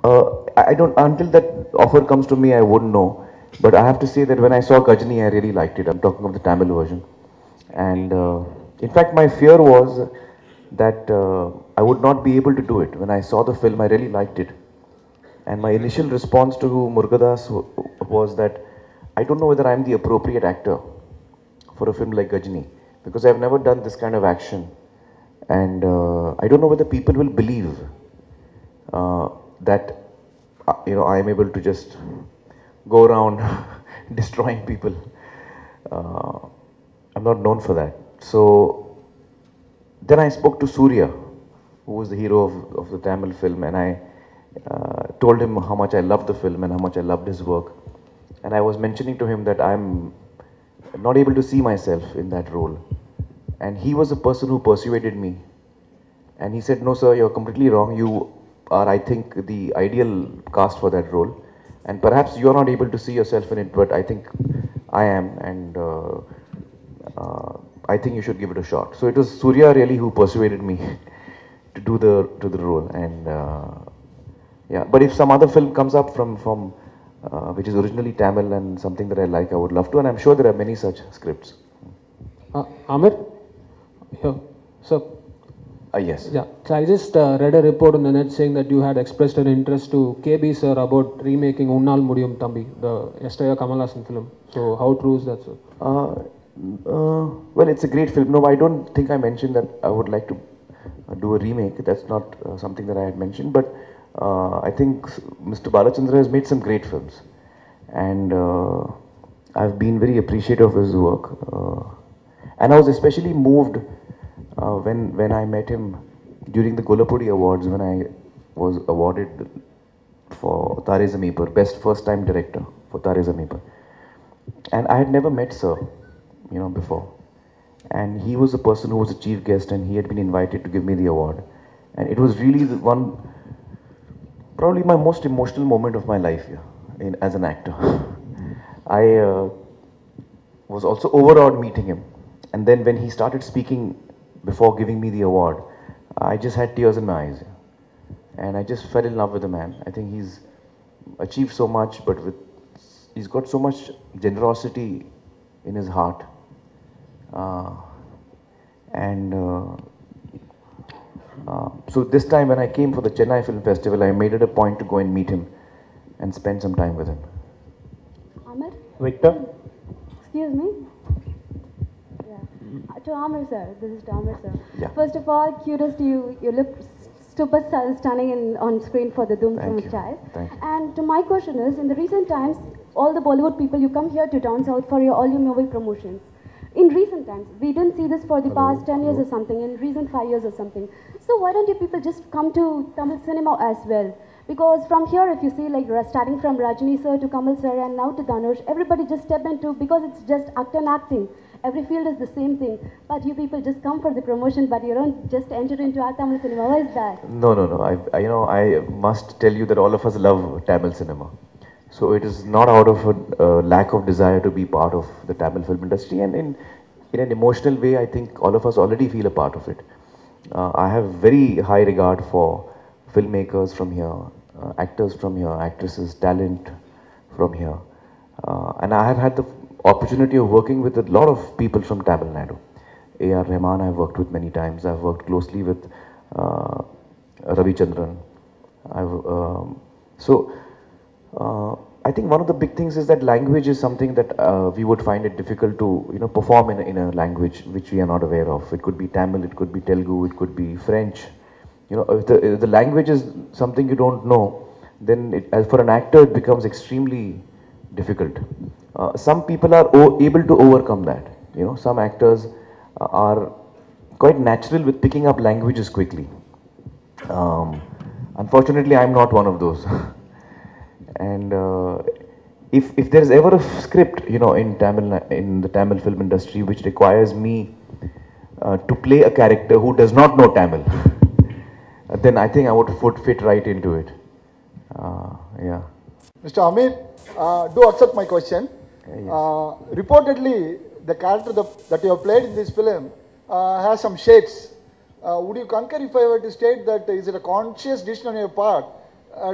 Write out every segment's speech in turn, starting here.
I don't, until that offer comes to me, I wouldn't know. But I have to say that when I saw Gajani, I really liked it. I'm talking of the Tamil version. And in fact, my fear was that I would not be able to do it. When I saw the film, I really liked it. And my initial response to Murugadas was that I don't know whether I'm the appropriate actor for a film like Gajani, because I've never done this kind of action. And I don't know whether people will believe that I am able to just go around destroying people. I'm not known for that. So then I spoke to Surya, who was the hero of the Tamil film, and I told him how much I loved the film and how much I loved his work. And I was mentioning to him that I'm not able to see myself in that role. And he was the person who persuaded me. And he said, no, sir, you're completely wrong. You are, I think, the ideal cast for that role. And perhaps you're not able to see yourself in it, but I think I am. And I think you should give it a shot. So it was Surya really who persuaded me to do the role. And yeah, but if some other film comes up from which is originally Tamil and something that I like, I would love to. And I'm sure there are many such scripts. Amir? Yeah. So, Yes. Yeah. So I just read a report on the net saying that you had expressed an interest to KB sir about remaking Unnal Mudiyum Thambi, the yesterday Kamal Haasan film. So how true is that, sir? Well, it's a great film. No, I don't think I mentioned that I would like to do a remake. That's not something that I had mentioned. But I think Mr. Balachandra has made some great films. And I've been very appreciative of his work. And I was especially moved when I met him during the Golapudi Awards, when I was awarded for Tare Zameen Par, Best First Time Director for Tare Zameen Par. And I had never met Sir, before. And he was the person who was the chief guest, and he had been invited to give me the award. And it was really probably my most emotional moment of my life as an actor. I was also overawed meeting him. And then when he started speaking before giving me the award, I just had tears in my eyes. And I just fell in love with the man. I think he's achieved so much, but he's got so much generosity in his heart. So this time when I came for the Chennai Film Festival, I made it a point to go and meet him and spend some time with him. Amir? Victor? Excuse me? To Amir sir, this is to Amir sir. Yeah. First of all, kudos to you. You look super stunning on screen for the Dhoom franchise. Thank you. And to my question is, in the recent times, all the Bollywood people, you come here to Town South for all your movie promotions. In recent times, we didn't see this for the past 10 years or something, in recent 5 years or something. So why don't you people just come to Tamil cinema as well? Because from here, if you see, like starting from Rajini sir to Kamal sir and now to Dhanush, everybody just step into, because it's just act and acting. Every field is the same thing, but you people just come for the promotion, but you don't just enter into our Tamil cinema. Why is that? No. I must tell you that all of us love Tamil cinema. So it is not out of a lack of desire to be part of the Tamil film industry, and in an emotional way, I think all of us already feel a part of it. I have very high regard for filmmakers from here, actors from here, actresses, talent from here, and I have had the opportunity of working with a lot of people from Tamil Nadu. A.R. Rahman I've worked with many times. I've worked closely with Ravi Chandran. I think one of the big things is that language is something that we would find it difficult to perform in a language which we are not aware of. It could be Tamil, it could be Telugu, it could be French. If the language is something you don't know, then for an actor it becomes extremely difficult. Some people are able to overcome that. Some actors are quite natural with picking up languages quickly. Unfortunately, I'm not one of those. And if there is ever a script, in the Tamil film industry, which requires me to play a character who does not know Tamil, then I think I would fit right into it. Yeah. Mr. Amir, do accept my question. Yes. Reportedly, the character that you have played in this film has some shades. Would you concur if I were to state that is it a conscious decision on your part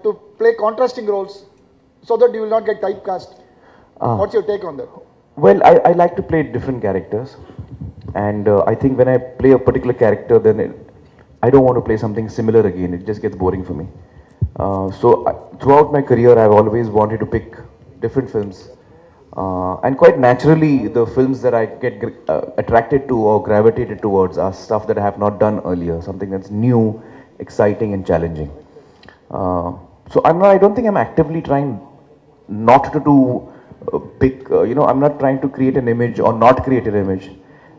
to play contrasting roles so that you will not get typecast. What's your take on that? Well, I like to play different characters, and I think when I play a particular character, then I don't want to play something similar again. It just gets boring for me. Throughout my career, I've always wanted to pick different films, and quite naturally, the films that I get attracted to or gravitated towards are stuff that I have not done earlier, something that's new, exciting, and challenging. I don't think I'm actively trying not to do I'm not trying to create an image or not create an image.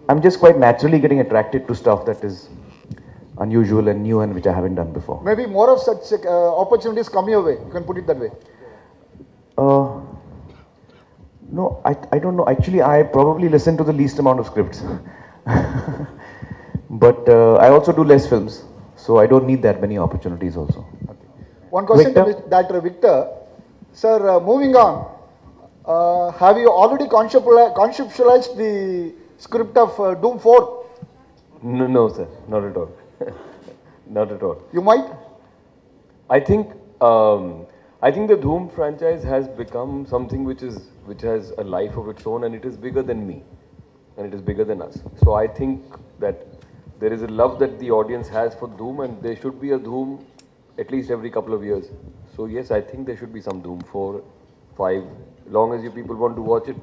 I'm just quite naturally getting attracted to stuff that is unusual and new and which I haven't done before. Maybe more of such opportunities come your way. You can put it that way. No, I don't know. Actually, I probably listen to the least amount of scripts. But I also do less films, so I don't need that many opportunities also. Okay. One question Victor? to Dr. Victor. Sir, moving on, have you already conceptualized the script of Doom 4? No, sir, not at all. Not at all. You might? I think the Dhoom franchise has become something which has a life of its own, and it is bigger than me, and it is bigger than us. So I think that there is a love that the audience has for Dhoom, and there should be a Dhoom at least every couple of years. So yes, I think there should be some Dhoom 4, 5. Long as you people want to watch it,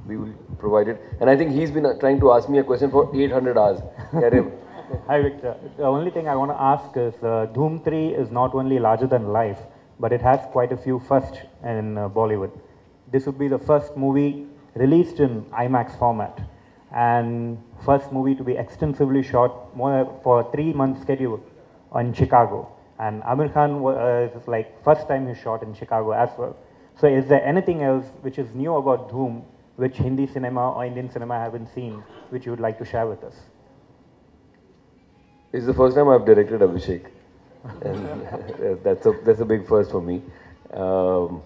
we will provide it. And I think he's been trying to ask me a question for 800 hours. Hi Victor. The only thing I want to ask is Dhoom 3 is not only larger than life, but it has quite a few firsts in Bollywood. This would be the first movie released in IMAX format and first movie to be extensively shot for a 3-month schedule in Chicago. And Amir Khan is like first time he shot in Chicago as well. So is there anything else which is new about Dhoom which Hindi cinema or Indian cinema haven't seen which you would like to share with us? It's the first time I've directed Abhishek, and that's a big first for me. Now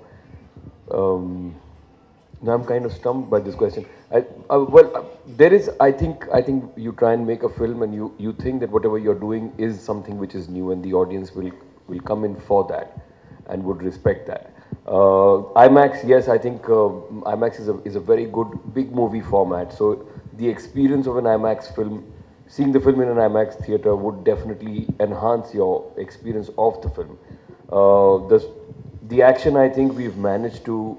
I'm kind of stumped by this question. I think you try and make a film, and you think that whatever you're doing is something which is new, and the audience will come in for that, and would respect that. IMAX, yes, I think IMAX is a very good big movie format. So the experience of an IMAX film. Seeing the film in an IMAX theatre would definitely enhance your experience of the film. The action, I think we've managed to,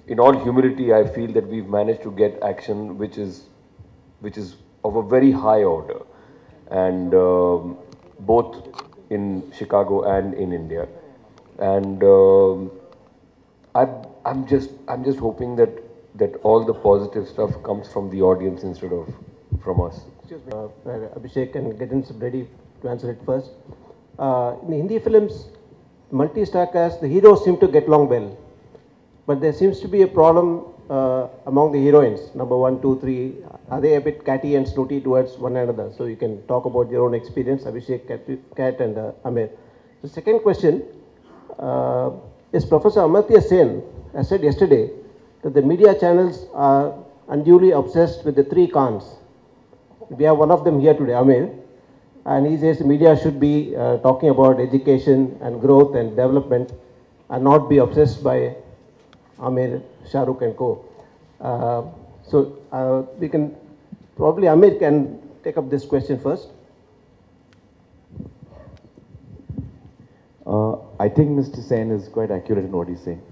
in all humility, I feel that we've managed to get action which is of a very high order, and both in Chicago and in India. And I'm just hoping that all the positive stuff comes from the audience instead of from us. Excuse me. Abhishek and Gagan ready to answer it first. In the Hindi films, multi-star cast, the heroes seem to get along well. But there seems to be a problem among the heroines. Number 1, 2, 3. Are they a bit catty and snooty towards one another? So you can talk about your own experience, Abhishek, Kat and Amir. The second question is Professor Amartya Sen has said yesterday that the media channels are unduly obsessed with the 3 Khans. We have one of them here today, Amir, and he says the media should be talking about education and growth and development and not be obsessed by Amir, Shah Rukh and co. We can, probably Amir can take up this question first. I think Mr. Sen is quite accurate in what he's saying.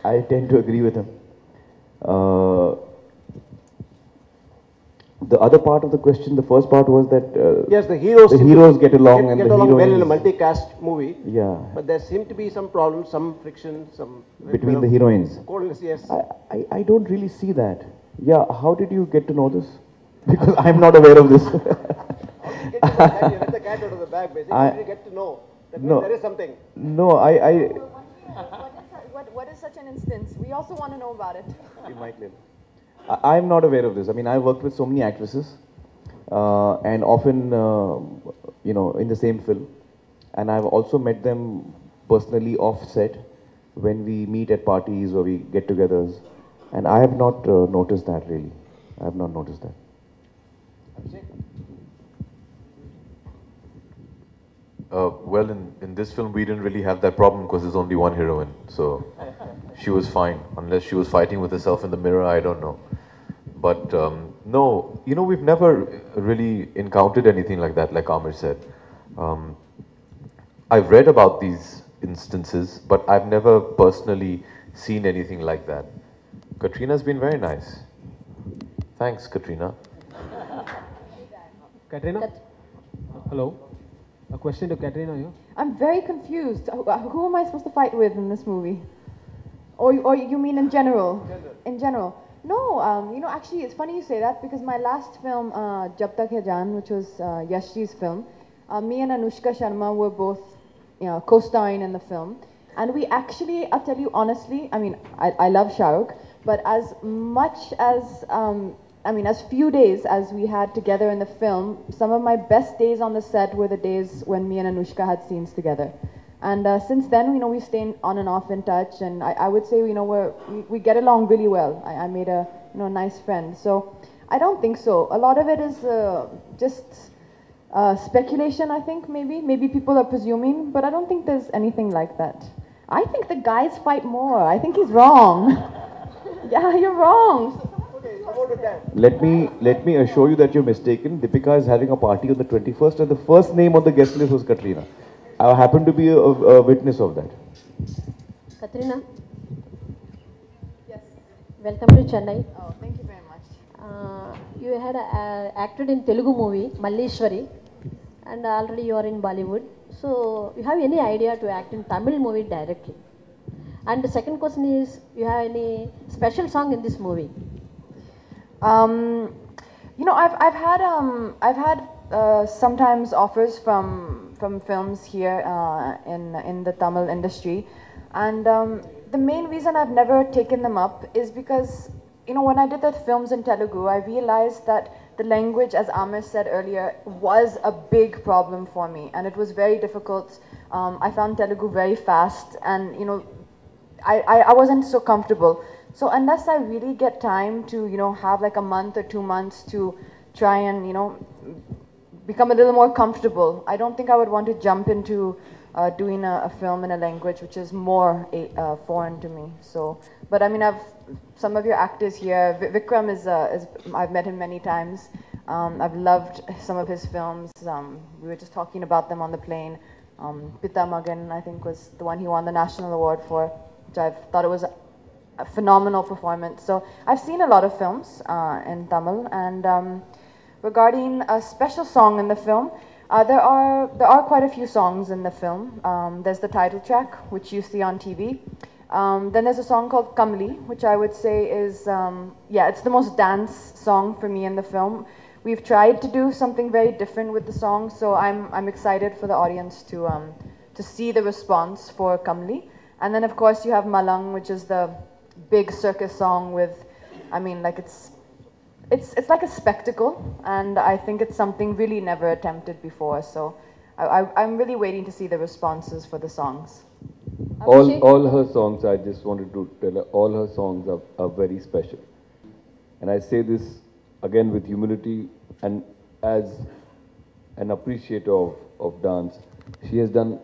I tend to agree with him. The other part of the question, the first part was that yes, the heroes get along and get the along heroines, well in a multicast movie. Yeah. But there seem to be some problems, some friction, some between the heroines. coldness. Yes. I don't really see that. Yeah. How did you get to know this? Because I'm not aware of this. You let the cat out of the bag, basically. You get to know that there is something. No, What is such an instance? We also want to know about it. You might live. I'm not aware of this. I mean, I've worked with so many actresses, and often, in the same film. And I've also met them personally off set when we meet at parties or we get-togethers. And I have not noticed that, really. I have not noticed that. Well, in this film, we didn't really have that problem because there's only one heroine. So she was fine. Unless she was fighting with herself in the mirror, I don't know. But no, you know, we've never really encountered anything like that, like Amir said. I've read about these instances, but I've never personally seen anything like that. Katrina's been very nice. Thanks, Katrina. Katrina? Hello? A question to Katrina here. I'm very confused. Who am I supposed to fight with in this movie? Or you mean in general? In general. No, you know, actually, it's funny you say that because my last film, Jab Tak Hai Jaan, which was Yashji's film, me and Anushka Sharma were both, you know, co-starring in the film. And we actually, I'll tell you honestly, I mean, I love Shah Rukh, but as much as, I mean, as few days as we had together in the film, some of my best days on the set were the days when me and Anushka had scenes together. And since then, you know, we stayed on and off in touch, and I would say, you know, we get along really well. I made a, you know, nice friend. So I don't think so. A lot of it is just speculation, I think, maybe. Maybe people are presuming, but I don't think there's anything like that. I think the guys fight more. I think he's wrong. Yeah, you're wrong. Let me assure you that you're mistaken. Deepika is having a party on the 21st, and the first name on the guest list was Katrina. I happen to be a witness of that. Katrina? Yes. Welcome to Chennai. Oh, thank you very much. You had acted in Telugu movie, Malleshwari, and already you are in Bollywood. So, you have any idea to act in Tamil movie directly? And the second question is, you have any special song in this movie? You know, I've had sometimes offers from films here in the Tamil industry, and the main reason I've never taken them up is because, you know, when I did the films in Telugu, I realized that the language, as Amir said earlier, was a big problem for me, and it was very difficult. I found Telugu very fast, and, you know, I wasn't so comfortable. So unless I really get time to, you know, have like a month or 2 months to try and, you know, become a little more comfortable, I don't think I would want to jump into doing a film in a language which is more foreign to me. So, but I mean, some of your actors here, Vikram is I've met him many times. I've loved some of his films. We were just talking about them on the plane. Pita Magan, I think, was the one he won the national award for, which I thought it was a phenomenal performance. So I've seen a lot of films in Tamil, and regarding a special song in the film, there are quite a few songs in the film. There's the title track, which you see on TV. Then there's a song called Kamli, which I would say is, yeah, it's the most dance song for me in the film. We've tried to do something very different with the song, so I'm excited for the audience to see the response for Kamli. And then of course you have Malang, which is the big circus song with, I mean, like it's like a spectacle, and I think it's something really never attempted before. So I'm really waiting to see the responses for the songs. All her songs, I just wanted to tell her, all her songs are very special. And I say this again with humility and as an appreciator of dance. She has done